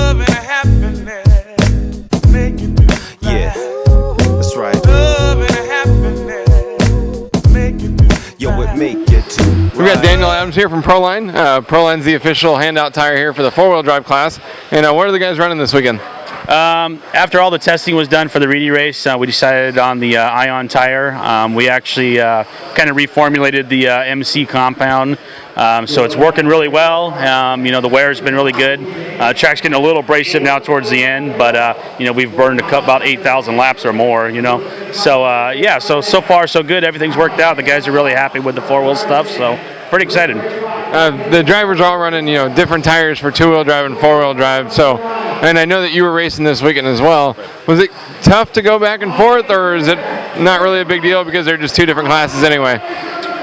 Love and happiness make you do right. Yeah, that's right. Love and happiness make you do right. Yo, it make you do right. We've got Daniel Adams here from Proline. Proline's the official handout tire here for the four-wheel drive class. And what are the guys running this weekend? After all the testing was done for the Reedy race, we decided on the Ion tire. We actually kind of reformulated the MC compound, so it's working really well. You know, the wear's been really good. Track's getting a little abrasive now towards the end, but you know, we've burned about 8,000 laps or more. You know, so yeah, so far so good. Everything's worked out. The guys are really happy with the four-wheel stuff, so pretty excited. The drivers are all running, you know, different tires for two-wheel drive and four-wheel drive. So, and I know that you were racing this weekend as well. Was it tough to go back and forth, or is it not really a big deal because they're just two different classes anyway?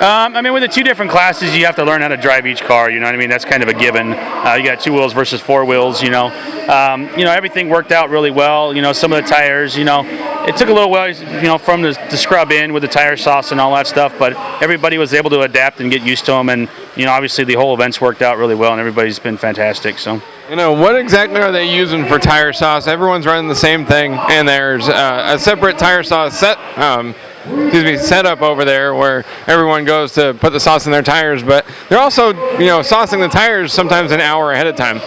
I mean, with the two different classes, you have to learn how to drive each car. You know what I mean? That's kind of a given. You got two wheels versus four wheels. You know, everything worked out really well. You know, some of the tires, you know, it took a little while, you know, from the scrub in with the tire sauce and all that stuff. But everybody was able to adapt and get used to them. And you know, obviously the whole event's worked out really well, and everybody's been fantastic. So. You know, what exactly are they using for tire sauce? Everyone's running the same thing, and there's a separate tire sauce setup over there where everyone goes to put the sauce in their tires, but they're also, you know, saucing the tires sometimes an hour ahead of time.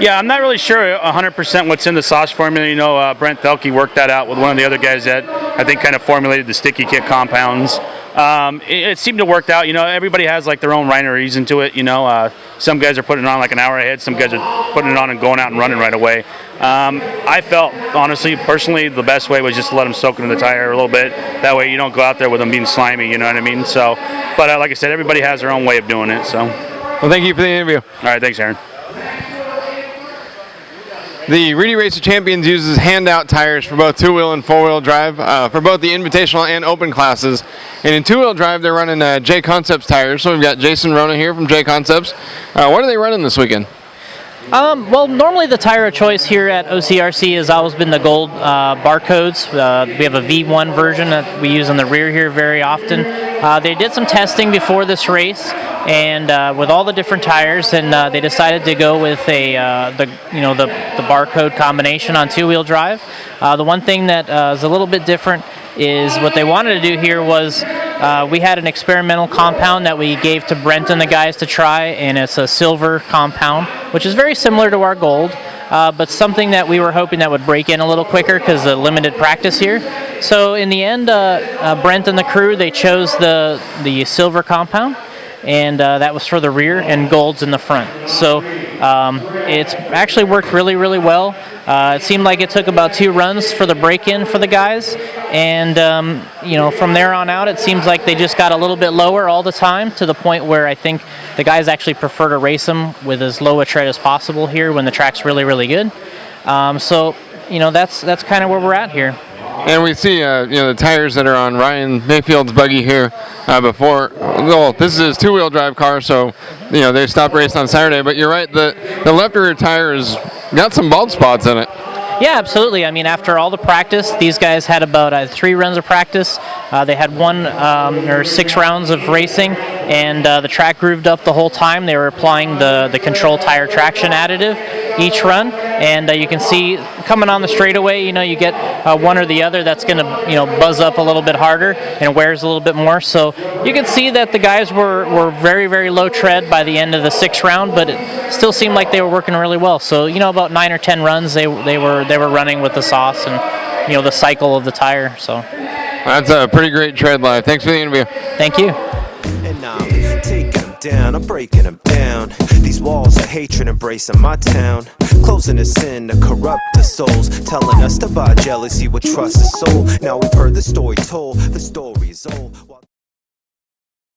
Yeah, I'm not really sure 100% what's in the sauce formula. You know, Brent Thelke worked that out with one of the other guys that I think kind of formulated the sticky kit compounds. It seemed to work out. You know, everybody has like their own rhyme or reason to it. You know, some guys are putting it on like an hour ahead. Some guys are putting it on and going out and running right away. I felt, honestly, personally, the best way was just to let them soak into the tire a little bit. That way you don't go out there with them being slimy, you know what I mean? So, but like I said, everybody has their own way of doing it. So, well, thank you for the interview. All right, thanks, Aaron. The Reedy Race of Champions uses handout tires for both two-wheel and four-wheel drive for both the invitational and open classes. And in two-wheel drive, they're running J Concepts tires. So we've got Jason Rona here from J Concepts. What are they running this weekend? Well, normally the tire of choice here at OCRC has always been the gold barcodes. We have a V1 version that we use on the rear here very often. They did some testing before this race, and with all the different tires, and they decided to go with the barcode combination on two-wheel drive. The one thing that is a little bit different is what they wanted to do here was we had an experimental compound that we gave to Brent and the guys to try, and it's a silver compound, which is very similar to our gold, but something that we were hoping that would break in a little quicker because of limited practice here. So in the end, Brent and the crew, they chose the silver compound, and that was for the rear, and gold's in the front. So it's actually worked really, really well. It seemed like it took about 2 runs for the break-in for the guys, and you know, from there on out, it seems like they just got a little bit lower all the time, to the point where I think the guys actually prefer to race them with as low a tread as possible here when the track's really, really good. So you know, that's kind of where we're at here. And we see, you know, the tires that are on Ryan Mayfield's buggy here before. Well, this is his two-wheel drive car, so you know they stopped racing on Saturday. But you're right, the left rear tire has got some bald spots in it. Yeah, absolutely. I mean, after all the practice, these guys had about 3 runs of practice. They had 6 rounds of racing, and the track grooved up the whole time. They were applying the control tire traction additive each run, and you can see coming on the straightaway, you know, you get one or the other that's going to, you know, buzz up a little bit harder and wears a little bit more. So you can see that the guys were very, very low tread by the end of the 6th round, but it still seemed like they were working really well. So, you know, about 9 or 10 runs, they were running with the sauce and, you know, the cycle of the tire. So that's a pretty great tread life. Thanks for the interview. Thank you. And I'm taking them down, I'm breaking them down. These walls of hatred embracing my town, closing us in to corrupt the souls, telling us to buy jealousy with trust the soul. Now we've heard the story told, the story is old.